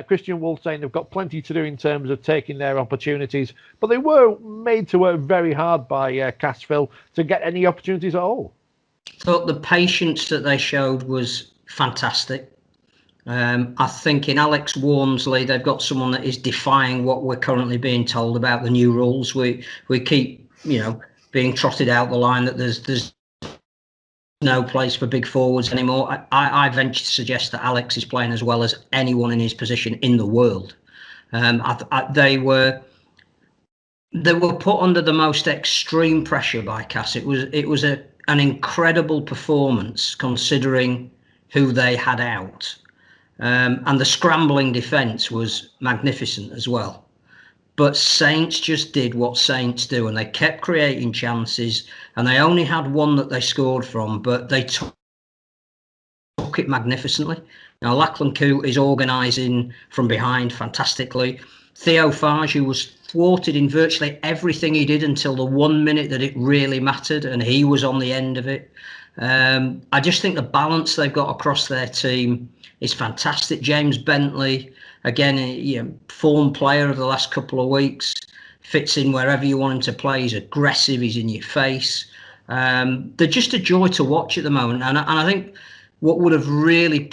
Christian Wolf saying they've got plenty to do in terms of taking their opportunities, but they were made to work very hard by Castleford to get any opportunities at all. Thought the patience that they showed was fantastic. I think in Alex Walmsley, they've got someone that is defying what we're currently being told about the new rules. We keep, being trotted out the line that there's no place for big forwards anymore. I venture to suggest that Alex is playing as well as anyone in his position in the world. They were put under the most extreme pressure by Cass. It was an incredible performance considering who they had out. And the scrambling defence was magnificent as well. But Saints just did what Saints do, and they kept creating chances, and they only had one that they scored from, but they took it magnificently. Now, Lachlan Coote is organising from behind fantastically. Theo Farge, who was thwarted in virtually everything he did until the 1 minute that it really mattered, and he was on the end of it. I just think the balance they've got across their team is fantastic. James Bentley, again, form player of the last couple of weeks, fits in wherever you want him to play. He's aggressive. He's in your face. They're just a joy to watch at the moment. And I think what would have really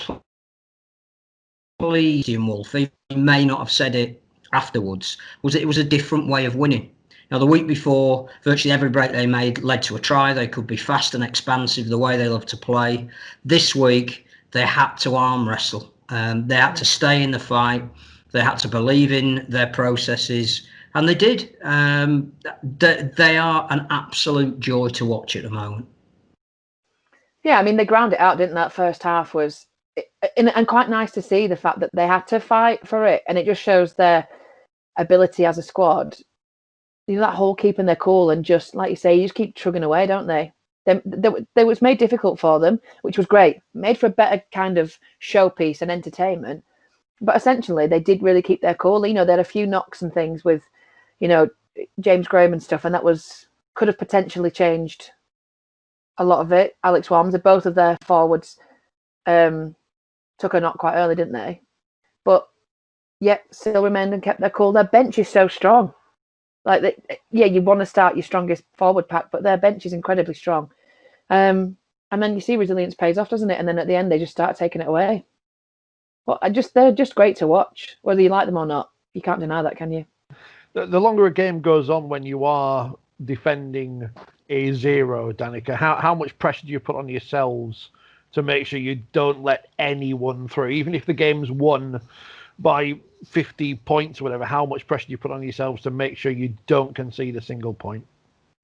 pleased him, Wolf, he may not have said it afterwards, was that it was a different way of winning. Now, the week before, virtually every break they made led to a try. They could be fast and expansive the way they love to play. This week, they had to arm wrestle. They had to stay in the fight. They had to believe in their processes, and they did. They are an absolute joy to watch at the moment. Yeah, I mean, they ground it out, didn't they? That first half was, and quite nice to see the fact that they had to fight for it, and it just shows their ability as a squad. That whole keeping their cool and just, like you say, you just keep trugging away, don't they? They was made difficult for them, which was great. Made for a better kind of showpiece and entertainment. But essentially, they did really keep their cool. They had a few knocks and things with, James Graham and stuff, and that could have potentially changed a lot of it. Alex Walmsley, both of their forwards took a knock quite early, didn't they? But yet still remained and kept their cool. Their bench is so strong. You want to start your strongest forward pack, but their bench is incredibly strong. And then you see resilience pays off, doesn't it? And then at the end, they just start taking it away. Well, they're just great to watch, whether you like them or not. You can't deny that, can you? The longer a game goes on, when you are defending a zero, Danika, how much pressure do you put on yourselves to make sure you don't let anyone through, even if the game's won by 50 points or whatever? How much pressure do you put on yourselves to make sure you don't concede a single point?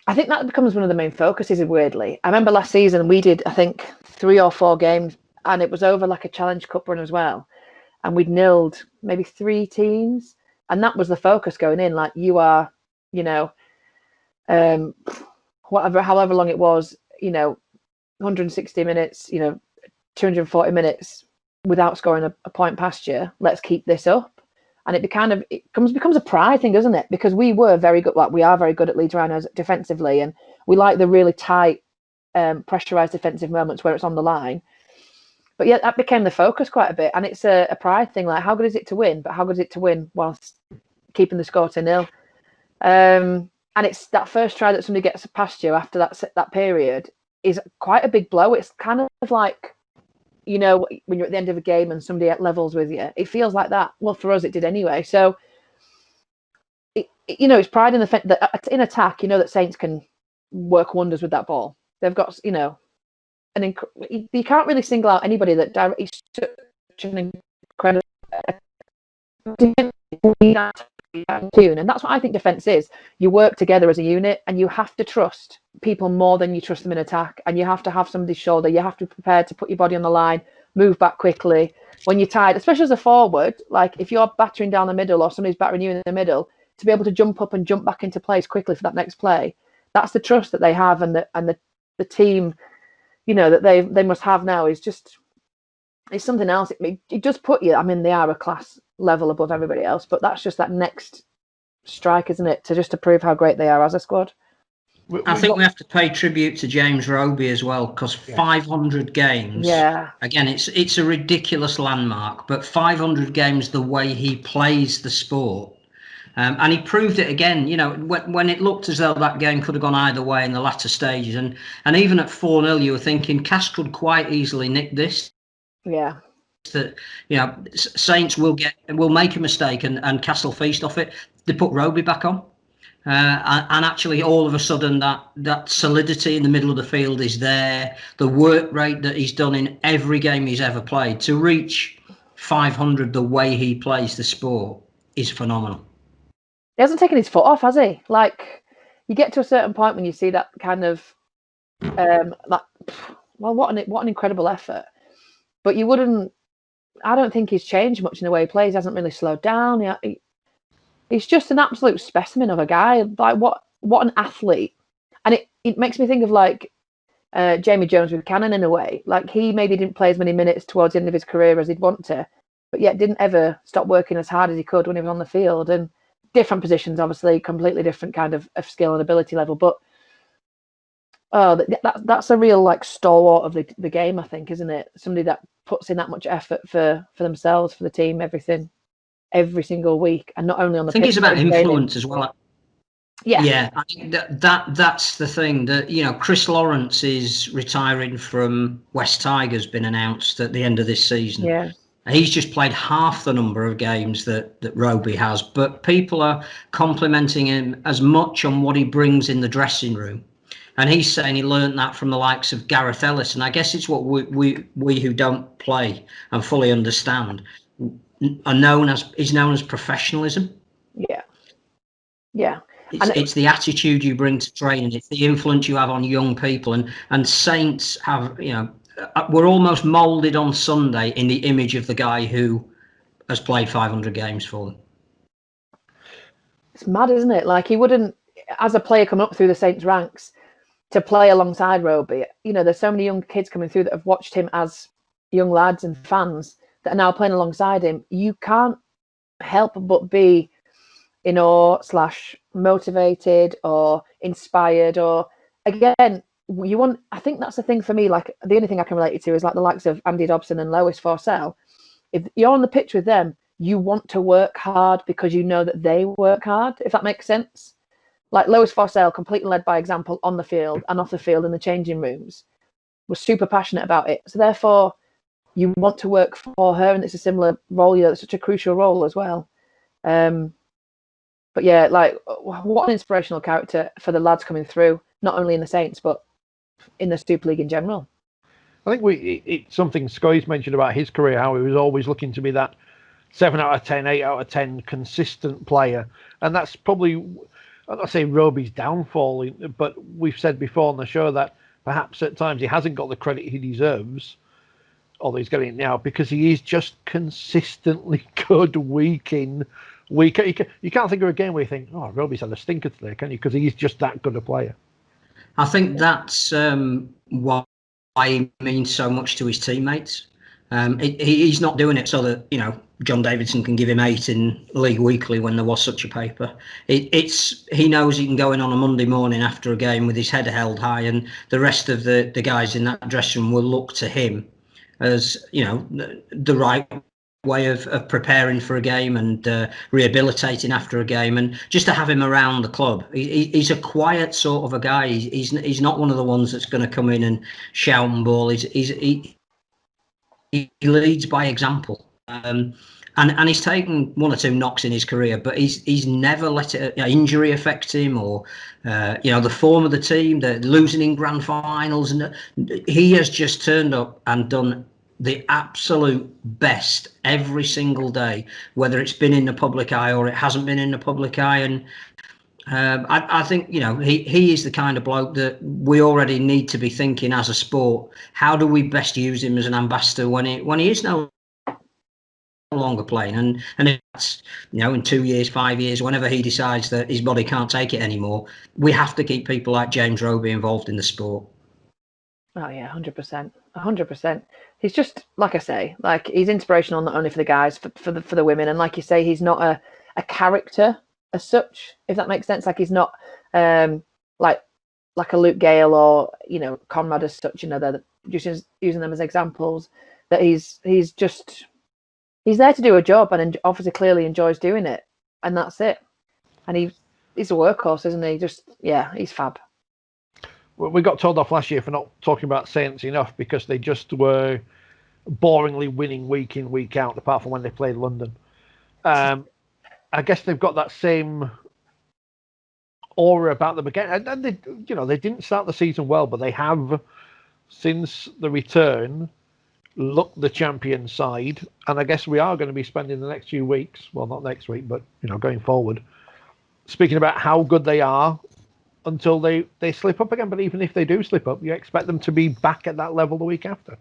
I think that becomes one of the main focuses, weirdly. I remember last season we did, I think, 3 or 4 games, and it was over like a Challenge Cup run as well. And we'd nilled maybe 3 teams. And that was the focus going in. Like, you are, however long it was, 160 minutes, 240 minutes without scoring a point past you. Let's keep this up. And it becomes a pride thing, doesn't it? Because we were very good, we are very good at Leeds Rhinos defensively, and we like the really tight, pressurised defensive moments where it's on the line. But yeah, that became the focus quite a bit, and it's a pride thing. Like, how good is it to win? But how good is it to win whilst keeping the score to 0? And it's that first try that somebody gets past you after that period is quite a big blow. It's kind of like, when you're at the end of a game and somebody at levels with you, it feels like that. Well, for us, it did anyway. So, it's pride in the fact that in attack, that Saints can work wonders with that ball. They've got, you can't really single out anybody that is such an incredible tune. And that's what I think defence is. You work together as a unit, and you have to trust people more than you trust them in attack, and you have to have somebody's shoulder. You have to be prepared to put your body on the line, move back quickly when you're tired, especially as a forward. Like, if you're battering down the middle or somebody's battering you in the middle, to be able to jump up and jump back into place quickly for that next play, that's the trust that they have, and the team, that they must have now is just, it's something else. It does put you, they are a class level above everybody else, but that's just that next strike, isn't it, to prove how great they are as a squad. I think we have to pay tribute to James Roby as well, because 500 games. Yeah. Again, it's a ridiculous landmark, but 500 games, the way he plays the sport, and he proved it again. You know, when it looked as though that game could have gone either way in the latter stages, and even at 4-0, you were thinking Cass could quite easily nick this. Yeah. That, you know, Saints will make a mistake and Castle feast off it. They put Roby back on. And actually, all of a sudden, that solidity in the middle of the field is there. The work rate that he's done in every game he's ever played to reach 500, the way he plays the sport, is phenomenal. He hasn't taken his foot off, has he? Like, you get to a certain point when you see that kind of, like, well, what an incredible effort. But you wouldn't. I don't think he's changed much in the way he plays. He hasn't really slowed down. He's just an absolute specimen of a guy. Like, what an athlete. And it makes me think of, like, Jamie Jones with Cannon in a way. Like, he maybe didn't play as many minutes towards the end of his career as he'd want to, but yet didn't ever stop working as hard as he could when he was on the field. And different positions, obviously, completely different kind of skill and ability level. But that's a real, like, stalwart of the game, I think, isn't it? Somebody that puts in that much effort for themselves, for the team, everything, every single week, and not only on the pitch. I think it's about influence as well. Yeah, I think that's the thing, that, you know, Chris Lawrence is retiring from West Tigers, been announced at the end of this season. Yeah, he's just played half the number of games that Roby has, but people are complimenting him as much on what he brings in the dressing room. And he's saying he learned that from the likes of Gareth Ellis. And I guess it's what we who don't play and fully understand is known as professionalism. Yeah. It's the attitude you bring to training. It's the influence you have on young people. And Saints have, you know, we're almost moulded on Sunday in the image of the guy who has played 500 games for them. It's mad, isn't it? Like, he wouldn't, as a player coming up through the Saints ranks, to play alongside Roby. You know, there's so many young kids coming through that have watched him as young lads and fans that are now playing alongside him. You can't help but be in awe / motivated or inspired, or, again, I think that's the thing for me. Like, the only thing I can relate it to is, like, the likes of Andy Dobson and Lois Forsell. If you're on the pitch with them, you want to work hard because you know that they work hard, if that makes sense. Like, Lois Forsell, completely led by example on the field and off the field in the changing rooms, was super passionate about it. So therefore, you want to work for her, and it's a similar role. You know, it's such a crucial role as well. But yeah, like, what an inspirational character for the lads coming through, not only in the Saints but in the Super League in general. I think it's something Scoy's mentioned about his career, how he was always looking to be that 7 out of 10, 8 out of 10 consistent player, and that's probably, I'm not saying Roby's downfall, but we've said before on the show that perhaps at times he hasn't got the credit he deserves, although he's getting it now, because he is just consistently good week in, week out. You can't think of a game where you think, oh, Roby's had a stinker today, can you? Because he's just that good a player. I think that's why he means so much to his teammates. He's not doing it so that, you know, John Davidson can give him 8 in League Weekly when there was such a paper. He knows he can go in on a Monday morning after a game with his head held high, and the rest of the guys in that dressing room will look to him as, you know, the right way of preparing for a game and rehabilitating after a game, and just to have him around the club. He's a quiet sort of a guy. He's not one of the ones that's going to come in and shout and ball. He leads by example. And he's taken 1 or 2 knocks in his career, but he's never let injury affect him, or the form of the team, the losing in grand finals, and he has just turned up and done the absolute best every single day, whether it's been in the public eye or it hasn't been in the public eye. And I think, you know, he is the kind of bloke that we already need to be thinking as a sport, how do we best use him as an ambassador when he is no longer playing, and it's, you know, in 2 years, 5 years, whenever he decides that his body can't take it anymore, we have to keep people like James Roby involved in the sport. Oh yeah, 100%. He's just, like I say, like, he's inspirational not only for the guys, for the women, and like you say, he's not a character as such, if that makes sense. Like, he's not like like a Luke Gale or Conrad as such, they're just using them as examples, that he's there to do a job and obviously clearly enjoys doing it, and that's it. And he's a workhorse, isn't he? He's fab. Well, we got told off last year for not talking about Saints enough because they just were boringly winning week in, week out, apart from when they played London. I guess they've got that same aura about them again. And they didn't start the season well, but they have, since the return, looked the champion side. And I guess we are going to be spending the next few weeks, well, not next week, but going forward, speaking about how good they are until they slip up again. But even if they do slip up, you expect them to be back at that level the week after.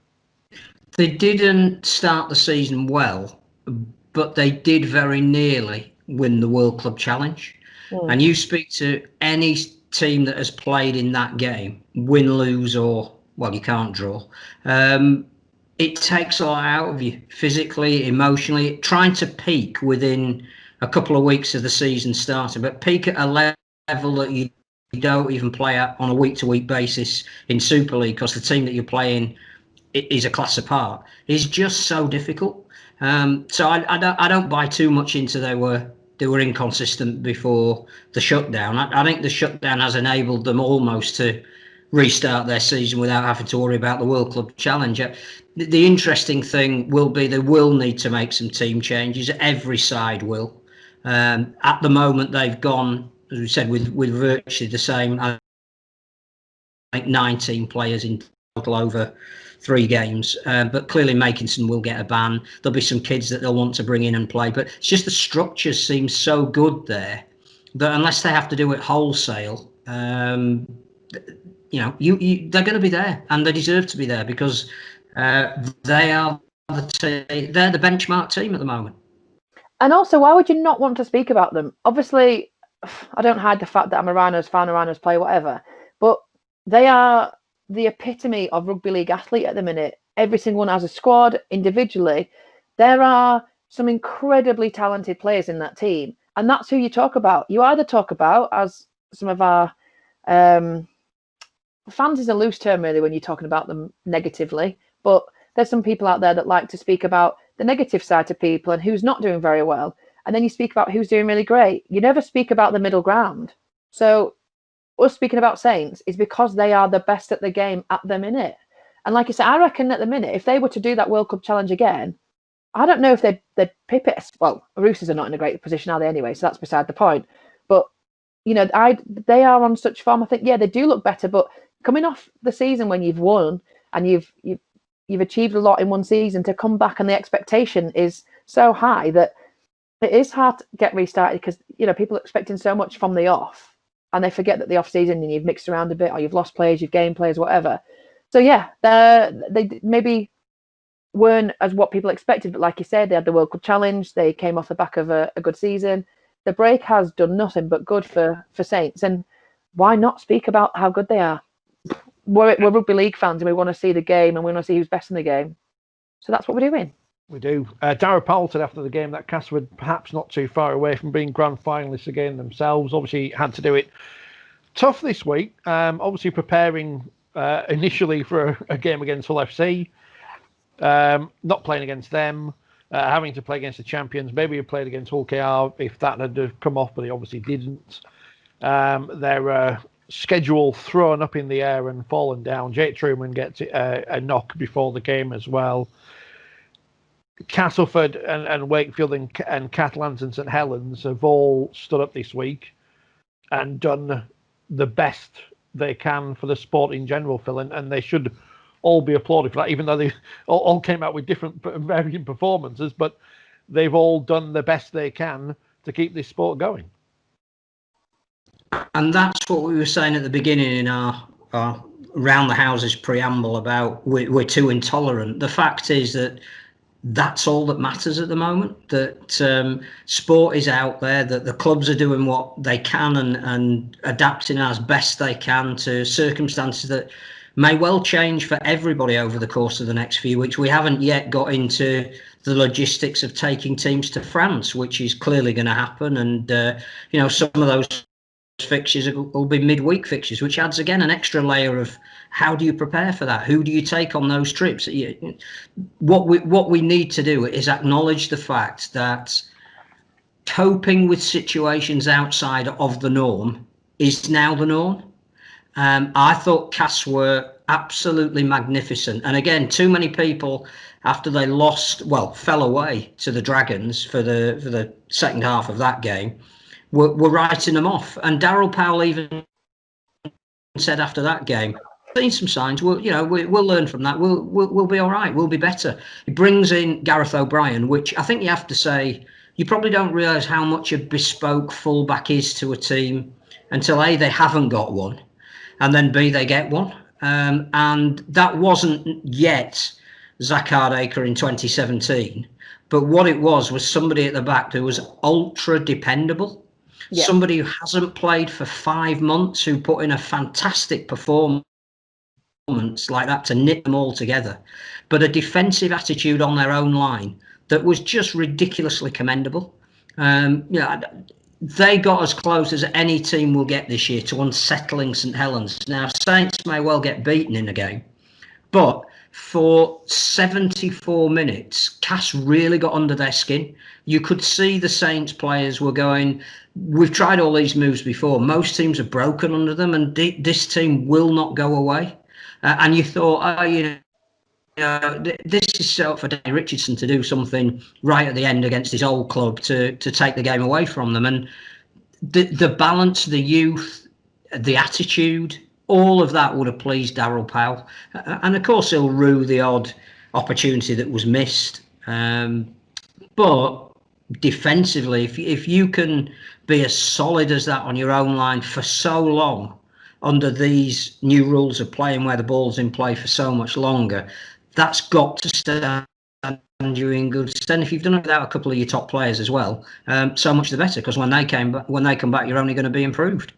They didn't start the season well, but they did very nearly win the World Club Challenge. And you speak to any team that has played in that game, win, lose, or, well, you can't draw. It takes a lot out of you, physically, emotionally, trying to peak within a couple of weeks of the season starting, but peak at a level that you don't even play at on a week-to-week basis in Super League, because the team that you're playing is a class apart. It's just so difficult. So I don't buy too much into they were inconsistent before the shutdown. I think the shutdown has enabled them almost to restart their season without having to worry about the World Club Challenge. The interesting thing will be they will need to make some team changes. Every side will. At the moment, they've gone, as we said, with virtually the same, I think 19 players in total over 3 games. But clearly Makinson will get a ban. There'll be some kids that they'll want to bring in and play. But it's just the structure seems so good there that unless they have to do it wholesale, they're going to be there, and they deserve to be there because they are they're the benchmark team at the moment. And also, why would you not want to speak about them? Obviously, I don't hide the fact that I'm a Rhinos fan, a Rhinos player, whatever, but they are the epitome of rugby league athlete at the minute. Every single one has a squad, individually. There are some incredibly talented players in that team, and that's who you talk about. You either talk about, as some of our fans is a loose term really when you're talking about them negatively, but there's some people out there that like to speak about the negative side to people and who's not doing very well, and then you speak about who's doing really great. You never speak about the middle ground. So us speaking about Saints is because they are the best at the game at the minute. And like I said, I reckon at the minute, if they were to do that World Cup Challenge again, I don't know if they'd pip it. Well, Roosters are not in a great position, are they, anyway? So that's beside the point. But they are on such form. I think, yeah, they do look better. But coming off the season when you've won and you've achieved a lot in one season, to come back and the expectation is so high that it is hard to get restarted because people are expecting so much from the off, and they forget that the off season and you've mixed around a bit, or you've lost players, you've gained players, whatever. So yeah, they maybe weren't as what people expected, but like you said, they had the World Cup Challenge. They came off the back of a good season. The break has done nothing but good for Saints, and why not speak about how good they are? We're rugby league fans, and we want to see the game, and we want to see who's best in the game. So that's what we're doing. We do. Darragh Powell said after the game that Castleford perhaps not too far away from being grand finalists again themselves. Obviously had to do it tough this week. Obviously preparing initially for a game against Hull FC. Not playing against them. Having to play against the champions. Maybe he played against Hull KR if that had come off, but he obviously didn't. Their schedule thrown up in the air and fallen down. Jake Truman gets a knock before the game as well. Castleford and Wakefield and Catalans and St Helens have all stood up this week and done the best they can for the sport in general, Phil, and they should all be applauded for that, even though they all came out with different varying performances, but they've all done the best they can to keep this sport going. And that's what we were saying at the beginning in our Round the Houses preamble about we're too intolerant. The fact is that that's all that matters at the moment, that sport is out there, that the clubs are doing what they can and adapting as best they can to circumstances that may well change for everybody over the course of the next few weeks. We haven't yet got into the logistics of taking teams to France, which is clearly going to happen. And, some of those fixtures will be midweek fixtures, which adds again an extra layer of how do you prepare for that? Who do you take on those trips? What we need to do is acknowledge the fact that coping with situations outside of the norm is now the norm. I thought Cass were absolutely magnificent, and again, too many people after they fell away to the Dragons for the second half of that game were writing them off. And Daryl Powell even said after that game, seen some signs. We'll learn from that. We'll be all right. We'll be better. He brings in Gareth O'Brien, which I think you have to say, you probably don't realise how much a bespoke fullback is to a team until A, they haven't got one, and then B, they get one. And that wasn't yet Zach Hardacre in 2017. But what it was somebody at the back who was ultra dependable. Yeah. Somebody who hasn't played for 5 months, who put in a fantastic performance like that to knit them all together. But a defensive attitude on their own line that was just ridiculously commendable. They got as close as any team will get this year to unsettling St Helens. Now, Saints may well get beaten in the game, but for 74 minutes, Cass really got under their skin. You could see the Saints players were going, we've tried all these moves before. Most teams have broken under them, and this team will not go away. And you thought, this is set for Danny Richardson to do something right at the end against his old club to take the game away from them. And the balance, the youth, the attitude, all of that would have pleased Daryl Powell. And of course, he'll rue the odd opportunity that was missed. But defensively, if you can be as solid as that on your own line for so long, under these new rules of playing where the ball's in play for so much longer, that's got to stand you in good stead. If you've done it without a couple of your top players as well, so much the better, because when they come back, you're only going to be improved.